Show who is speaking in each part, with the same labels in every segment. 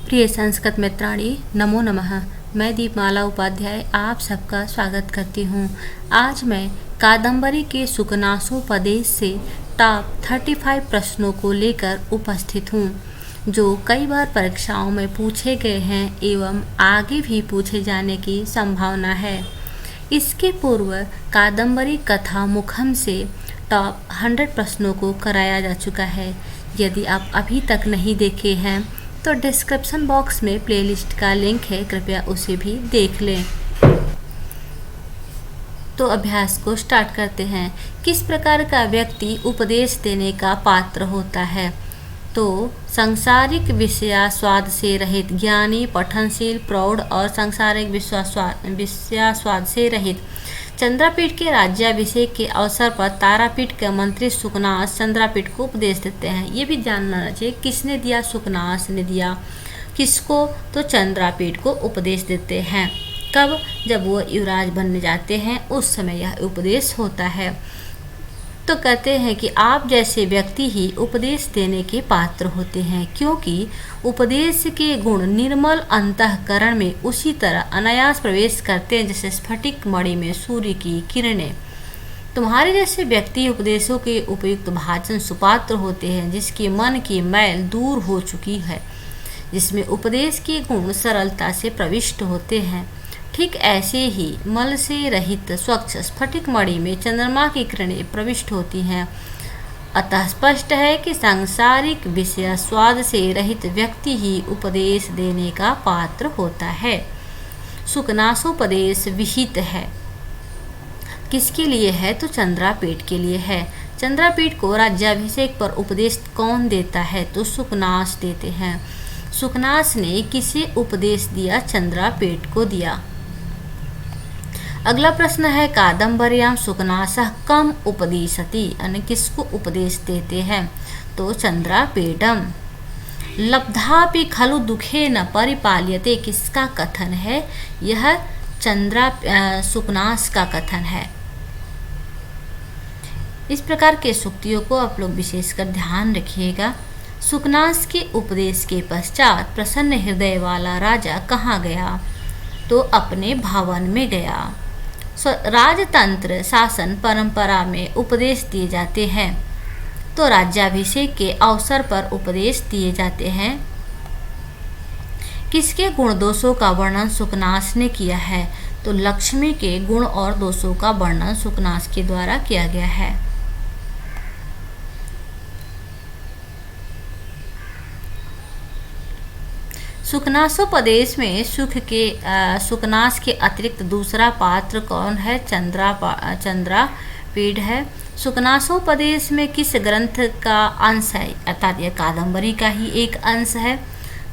Speaker 1: प्रिय संस्कृत मित्राणी, नमो नमः। मैं दीपमाला उपाध्याय आप सबका स्वागत करती हूँ। आज मैं कादम्बरी के सुकनासोपदेश से टॉप 35 प्रश्नों को लेकर उपस्थित हूँ, जो कई बार परीक्षाओं में पूछे गए हैं एवं आगे भी पूछे जाने की संभावना है। इसके पूर्व कादम्बरी कथा मुखम से टॉप 100 प्रश्नों को कराया जा चुका है। यदि आप अभी तक नहीं देखे हैं तो डिस्क्रिप्शन बॉक्स में प्लेलिस्ट का लिंक है, कृपया उसे भी देख लें। तो अभ्यास को स्टार्ट करते हैं। किस प्रकार का व्यक्ति उपदेश देने का पात्र होता है? तो सांसारिक विषयास्वाद से रहित, ज्ञानी, पठनशील, प्रौढ़ और सांसारिक विषयास्वाद से रहित। चंद्रापीठ के राज्याभिषेक के अवसर पर तारापीठ के मंत्री सुकनास चंद्रापीठ को उपदेश देते हैं। ये भी जानना चाहिए किसने दिया, सुकनास ने दिया। किसको? तो चंद्रापीठ को उपदेश देते हैं। कब? जब वो युवराज बनने जाते हैं उस समय यह उपदेश होता है। तो कहते हैं कि आप जैसे व्यक्ति ही उपदेश देने के पात्र होते हैं, क्योंकि उपदेश के गुण निर्मल अंतःकरण में उसी तरह अनायास प्रवेश करते हैं जैसे स्फटिक मणि में सूर्य की किरणें। तुम्हारे जैसे व्यक्ति उपदेशों के उपयुक्त भाजन सुपात्र होते हैं, जिसके मन की मैल दूर हो चुकी है, जिसमें उपदेश के गुण सरलता से प्रविष्ट होते हैं। ठीक ऐसे ही मल से रहित स्वच्छ स्फटिक मणि में चंद्रमा की किरणें प्रविष्ट होती हैं। अतः स्पष्ट है कि सांसारिक विषय स्वाद से रहित व्यक्ति ही उपदेश देने का पात्र होता है। सुकनासोपदेश विहित है। किसके लिए है? तो चंद्रापीठ के लिए है। चंद्रापीठ को राज्याभिषेक पर उपदेश कौन देता है? तो सुकनास देते हैं। सुकनास ने किसे उपदेश दिया? चंद्रापीठ को दिया। अगला प्रश्न है, कादम्बर्यां सुकनासः कम उपदिशति, यानी किसको उपदेश देते हैं? तो चंद्रापीठम। लब्धापि खलु दुखे न परिपाल्यते, किसका कथन है? यह सुकनास का कथन है। इस प्रकार के सूक्तियों को आप लोग विशेषकर ध्यान रखिएगा। सुकनास के उपदेश के पश्चात प्रसन्न हृदय वाला राजा कहाँ गया? तो अपने भवन में गया। राजतंत्र शासन परंपरा में उपदेश दिए जाते हैं, तो राज्याभिषेक के अवसर पर उपदेश दिए जाते हैं। किसके गुण दोषों का वर्णन सुकनास ने किया है? तो लक्ष्मी के गुण और दोषों का वर्णन सुकनास के द्वारा किया गया है। सुकनासोपदेश में सुकनास के अतिरिक्त दूसरा पात्र कौन है? चंद्रापीठ है। सुकनासोपदेश में किस ग्रंथ का अंश है? अर्थात यह कादम्बरी का ही एक अंश है।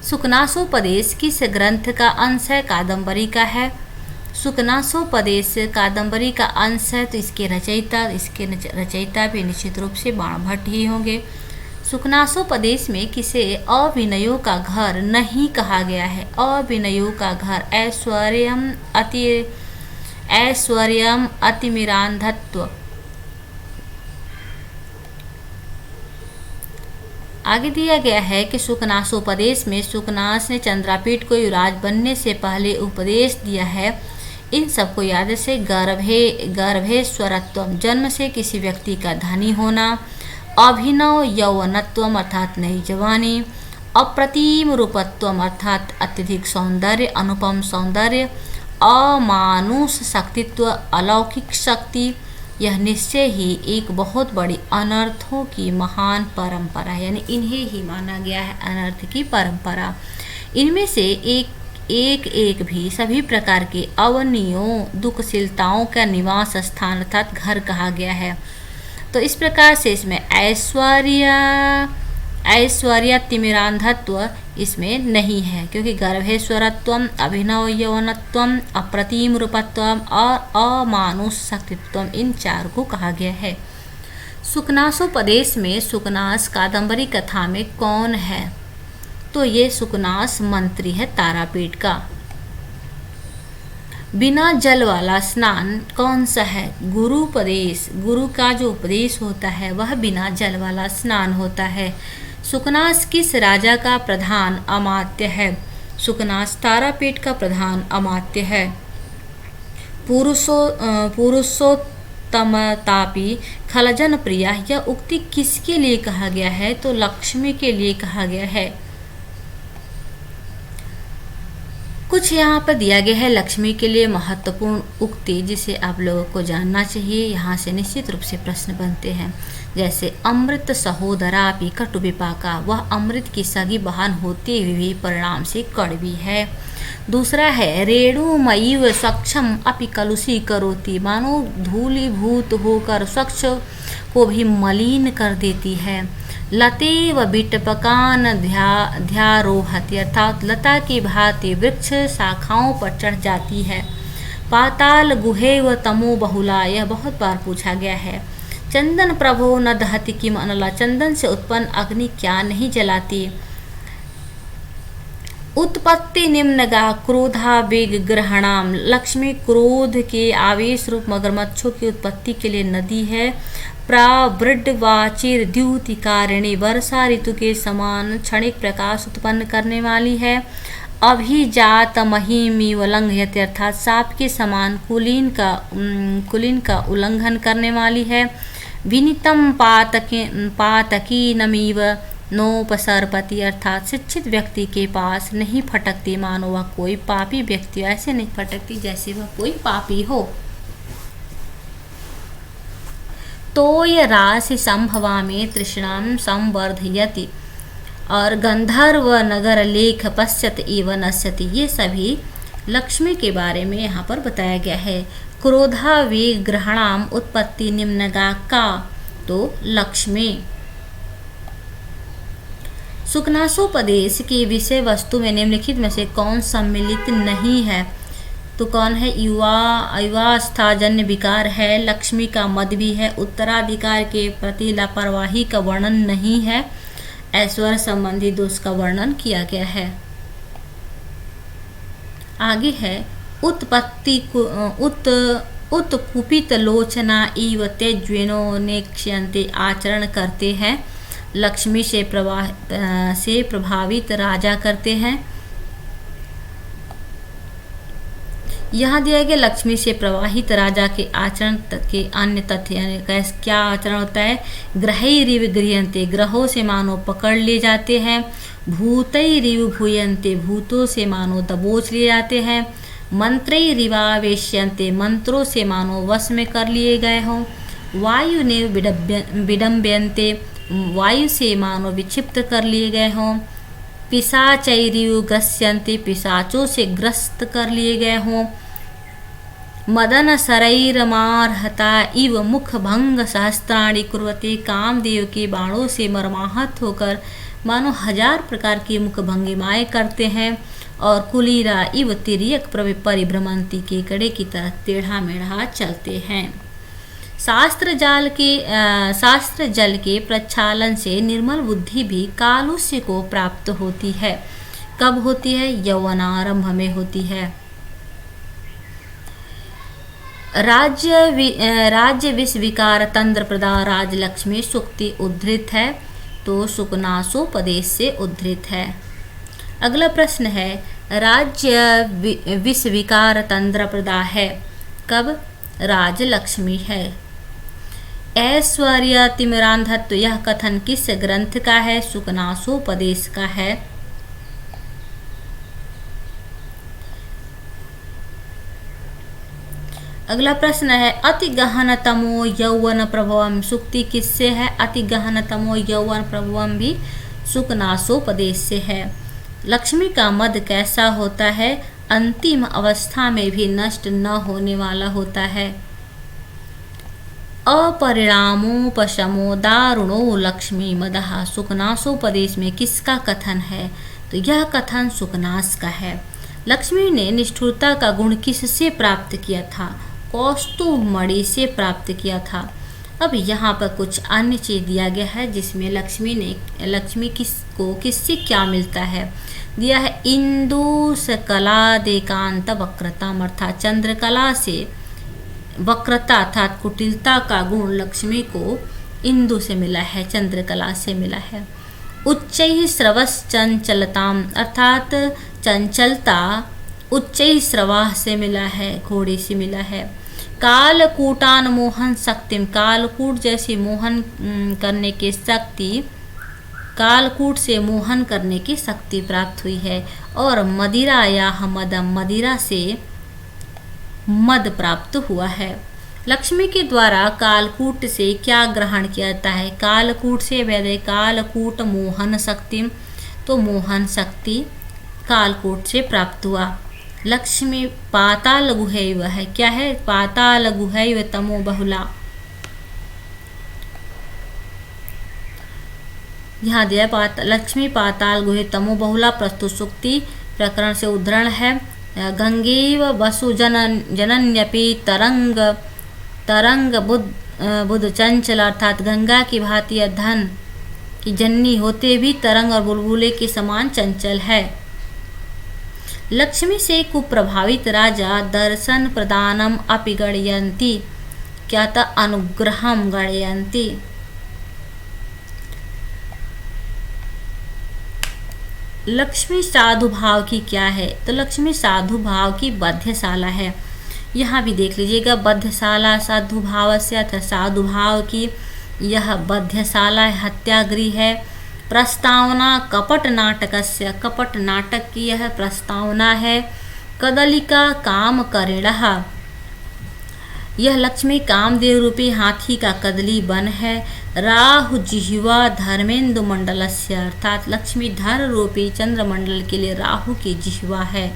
Speaker 1: सुकनासोपदेश किस ग्रंथ का अंश है? कादम्बरी का है। सुकनासोपदेश कादम्बरी का अंश है, तो इसके रचयिता भी निश्चित रूप से बाणभट्ट ही होंगे। सुकनासोपदेश में किसे अविनयों का घर नहीं कहा गया है? अविनयों का घर ऐश्वर्यम अतिमिरांधत्व। आगे दिया गया है कि सुकनासोपदेश में सुकनास ने चंद्रापीठ को युवराज बनने से पहले उपदेश दिया है। इन सबको याद से गर्भेश्वरत्व, जन्म से किसी व्यक्ति का धनी होना, अभिनव यौवनत्वम अर्थात नई जवानी, अप्रतिम रूपत्वम अर्थात अत्यधिक सौंदर्य, अनुपम सौंदर्य, अमानुष शक्तित्व, अलौकिक शक्ति। यह निश्चय ही एक बहुत बड़ी अनर्थों की महान परंपरा है, यानी इन्हें ही माना गया है अनर्थ की परंपरा। इनमें से एक भी सभी प्रकार के अवनियों, दुखशीलताओं का निवास स्थान अर्थात घर कहा गया है। तो इस प्रकार से इसमें ऐश्वर्यतिमिरांधत्व इसमें नहीं है, क्योंकि गर्भेश्वरत्वम, अभिनव यौवनत्वम, अप्रतिम रूपत्वम और अमानुष शक्तित्वम, इन चार को कहा गया है। सुकनासोपदेश में सुकनास कादम्बरी कथा में कौन है? तो ये सुकनास मंत्री है तारापीठ का। बिना जल वाला स्नान कौन सा है? गुरुपदेश। गुरु का जो उपदेश होता है वह बिना जल वाला स्नान होता है। सुकनास किस राजा का प्रधान अमात्य है? सुकनास तारापीठ का प्रधान अमात्य है। पुरुषोत्तमतापि खलजन प्रिया, यह उक्ति किसके लिए कहा गया है? तो लक्ष्मी के लिए कहा गया है। कुछ यहाँ पर दिया गया है लक्ष्मी के लिए महत्वपूर्ण उक्ति जिसे आप लोगों को जानना चाहिए। यहाँ से निश्चित रूप से प्रश्न बनते हैं, जैसे अमृत सहोदरापि कटु विपाका, वह अमृत की सगी बहन होते हुए भी परिणाम से कड़वी है। दूसरा है रेणुमयीव स्वच्छम अपि कलुषी करोति, मानो धूलीभूत होकर स्वच्छ को भी मलिन कर देती है। लतेव बिटपकान ध्यारोहति, अर्थात लता की भांति वृक्ष शाखाओं पर चढ़ जाती है। पाताल गुहेव तमो बहुला, यह बहुत बार पूछा गया है। चंदन प्रभो न दहति किम अनला, चंदन से उत्पन्न अग्नि क्या नहीं जलाती। उत्पत्ति निम्नगा क्रोधावेग ग्रहणाम, लक्ष्मी क्रोध के आवेश रूप मगरमच्छों की उत्पत्ति के लिए नदी है। प्रावृड्वाचिर द्युतिकारिणी, वर्षा ऋतु के समान क्षणिक प्रकाश उत्पन्न करने वाली है। अभिजात महिमीवलंघयति, अर्थात साप के समान कुलीन का उल्लंघन करने वाली है। विनितम पातकी नमीव नोपसरपति, अर्थात शिक्षित व्यक्ति के पास नहीं फटकती, मानो वह कोई पापी व्यक्ति, ऐसे नहीं फटकती जैसे वह कोई पापी हो। तोय राशि संभवा में तृष्णाम संवर्धयति, और गंधर्व नगर लेख पश्यत इव नश्यति, ये सभी लक्ष्मी के बारे में यहाँ पर बताया गया है। क्रोधावेग ग्रहणाम उत्पत्ति निम्नगा का, तो लक्ष्मी। सुकनासोपदेश की विषय वस्तु में निम्नलिखित में से कौन सम्मिलित नहीं है? तो कौन है? युवावस्थाजन्य विकार है, लक्ष्मी का मद भी है, उत्तराधिकार के प्रति लापरवाही का वर्णन नहीं है, ऐश्वर्य संबंधी दोष का वर्णन किया गया है। आगे है उत्पत्ति उत्कुपित लोचना इव तेज्वेनो नेक्ष्यन्ते, आचरण करते हैं, लक्ष्मी से प्रभावित राजा करते हैं। यहाँ दिया गया लक्ष्मी से प्रवाहित राजा के आचरण के अन्य तथ्य, यानी क्या आचरण होता है? ग्रहैरिव गृह्यन्ते, ग्रहों से मानो पकड़ लिए जाते हैं। भूतैरिव भूयन्ते, भूतों से मानो दबोच लिए जाते हैं। मंत्रैरिवावेश्यन्ते, मंत्रों से मानो वश में कर लिए गए हों। वायुनेव विडम्ब्यन्ते, वायु से मानो विक्षिप्त कर लिए गए हों। पिशाचैरिव ग्रस्यन्ते, पिशाचों से ग्रस्त कर लिए गए हों। मदन शरैरमार्हता इव मुख भंग सहस्त्राणि कुर्वते, कामदेव के बाणों से मर्माहत होकर मानो 1000 प्रकार की मुख भंगिमाएँ करते हैं। और कुलीरा इव तिर्यक परिभ्रमंती, के कड़े की तरह टेढ़ा मेढ़ा चलते हैं। शास्त्र जल के प्रक्षालन से निर्मल बुद्धि भी कालुष्य को प्राप्त होती है। कब होती है? यौवनारंभ में होती है। राज्य विषविकार तंत्र प्रदा राजलक्ष्मी सूक्ति उद्धृत है, तो सुकनासोपदेश से उद्धृत है। अगला प्रश्न है राज्य विषविकार तंत्र प्रदा है, कब? राजलक्ष्मी है। ऐश्वर्य तिमिरांधत्व, यह कथन किस ग्रंथ का है? सुकनासोपदेश का है। अगला प्रश्न है अति गहनतमो यौवन प्रभवम, सूक्ति किससे है? अति गहनतमो यौवन प्रभवम भी सुकनासोपदेश से है। लक्ष्मी का मद कैसा होता है? अंतिम अवस्था में भी नष्ट न होने वाला होता है। अपरिणामोपशमो दारुणो लक्ष्मी मदः, सुकनासोपदेश में किसका कथन है? तो यह कथन सुकनास का है। लक्ष्मी ने निष्ठुरता का गुण किससे प्राप्त किया था? कौस्तुभमणि से प्राप्त किया था। अब यहाँ पर कुछ अन्य चीज दिया गया है जिसमें लक्ष्मी किससे क्या मिलता है? दिया है इंदु सकला देकांत वक्रता, अर्थात चंद्रकला से वक्रता अर्थात कुटिलता का गुण लक्ष्मी को इंदु से मिला है, चंद्रकला से मिला है। उच्चैः श्रवश्चंचलताम, अर्थात चंचलता उच्चैः श्रवाह से मिला है, घोड़े से मिला है। कालकूटान मोहन शक्तिम, कालकूट जैसी मोहन करने की शक्ति, कालकूट से मोहन करने की शक्ति प्राप्त हुई है। और मदिरा या मदम, मदिरा से मद प्राप्त हुआ है। लक्ष्मी के द्वारा कालकूट से क्या ग्रहण किया जाता है? कालकूट से वैदे कालकूट मोहन शक्ति, तो मोहन शक्ति कालकूट से प्राप्त हुआ। लक्ष्मी पाताल गुहैव है, क्या है? पाताल गुहैव तमो बहुला, यहाँ दिया लक्ष्मी पाताल गुहे तमो बहुला, प्रस्तुत सूक्ति प्रकरण से उद्धरण है। गंगेव वसु जनन्यपि तरंग तरंग बुध चंचल, अर्थात गंगा की भांति धन की जननी होते भी तरंग और बुलबुले के समान चंचल है। लक्ष्मी से कुप्रभावित राजा दर्शन प्रदानम अपि गणयन्ति, क्या था? अनुग्रहम गणयन्ति। लक्ष्मी साधु भाव की क्या है? तो लक्ष्मी साधु भाव की बध्यशाला है। यहाँ भी देख लीजिएगा, बध्यशाला साधु भाव से, अर्थात साधु भाव की यह बध्यशाला हत्यागृह है। प्रस्तावना कपट नाटकस्य, कपट नाटक की यह प्रस्तावना है। कदलिका काम करेणः, यह लक्ष्मी कामदेव रूपी हाथी का कदली बन है। राहु जिह्वा धर्मेंदु मंडलस्य, अर्थात लक्ष्मी धर रूपी चंद्रमंडल के लिए राहु की जिह्वा है।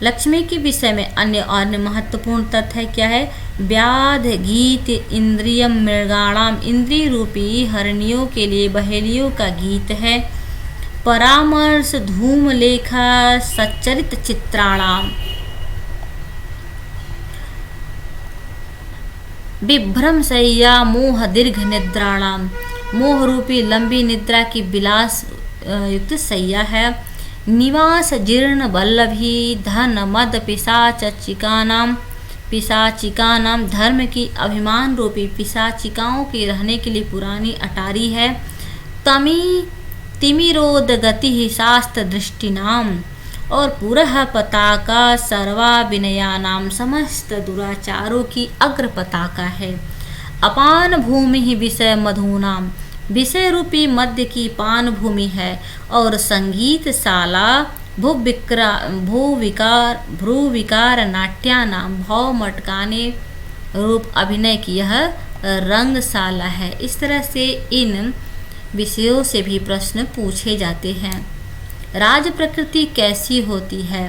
Speaker 1: लक्ष्मी के विषय में अन्य महत्वपूर्ण तथ्य क्या है? व्याध गीत इंद्रियम मृगाणाम, इंद्रिय रूपी हरणियों के लिए बहेलियों का गीत है। परामर्श धूम लेखा सच्चरित चित्राणाम, विभ्रम सैया मोह दीर्घ निद्राणाम, मोह रूपी लंबी निद्रा की विलास युक्त सैया है। निवास जीर्ण वल्लभी धन मद पिशाचिकानाम, पिशाचिकानाम, धर्म की अभिमान रूपी पिशाचिकाओं के रहने के लिए पुरानी अटारी है। तिमिरोद गति शास्त्र दृष्टिनाम, और पुरः पताका सर्वा विनयानाम, समस्त दुराचारों की अग्र पताका है। अपान भूमि विषय मधुनाम, विषय रूपी मध्य की पान भूमि है। और संगीत शाला भ्रुविकार नाट्यानाम, भाव मटकाने रूप अभिनय की यह रंगशाला है। इस तरह से इन विषयों से भी प्रश्न पूछे जाते हैं। राज प्रकृति कैसी होती है?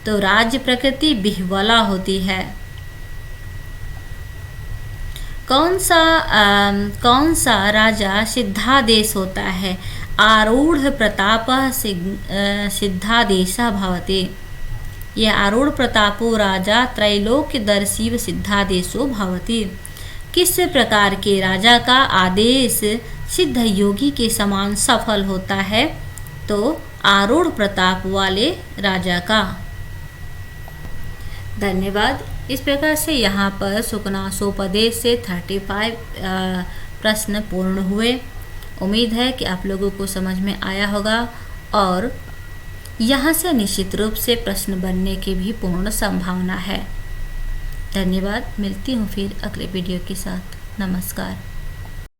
Speaker 1: तो राज प्रकृति बिह्वला होती है। कौन सा राजा सिद्धादेश होता है? आरूढ़ प्रताप सिद्धादेशः भवति, यह आरूढ़ प्रतापो राजा त्रैलोक्यदर्शिव सिद्धादेशो भवति। किस प्रकार के राजा का आदेश सिद्ध योगी के समान सफल होता है? तो आरूढ़ प्रताप वाले राजा का। धन्यवाद। इस प्रकार से यहाँ पर सुकनासोपदेश से 35 प्रश्न पूर्ण हुए। उम्मीद है कि आप लोगों को समझ में आया होगा और यहाँ से निश्चित रूप से प्रश्न बनने की भी पूर्ण संभावना है। धन्यवाद। मिलती हूँ फिर अगले वीडियो के साथ। नमस्कार।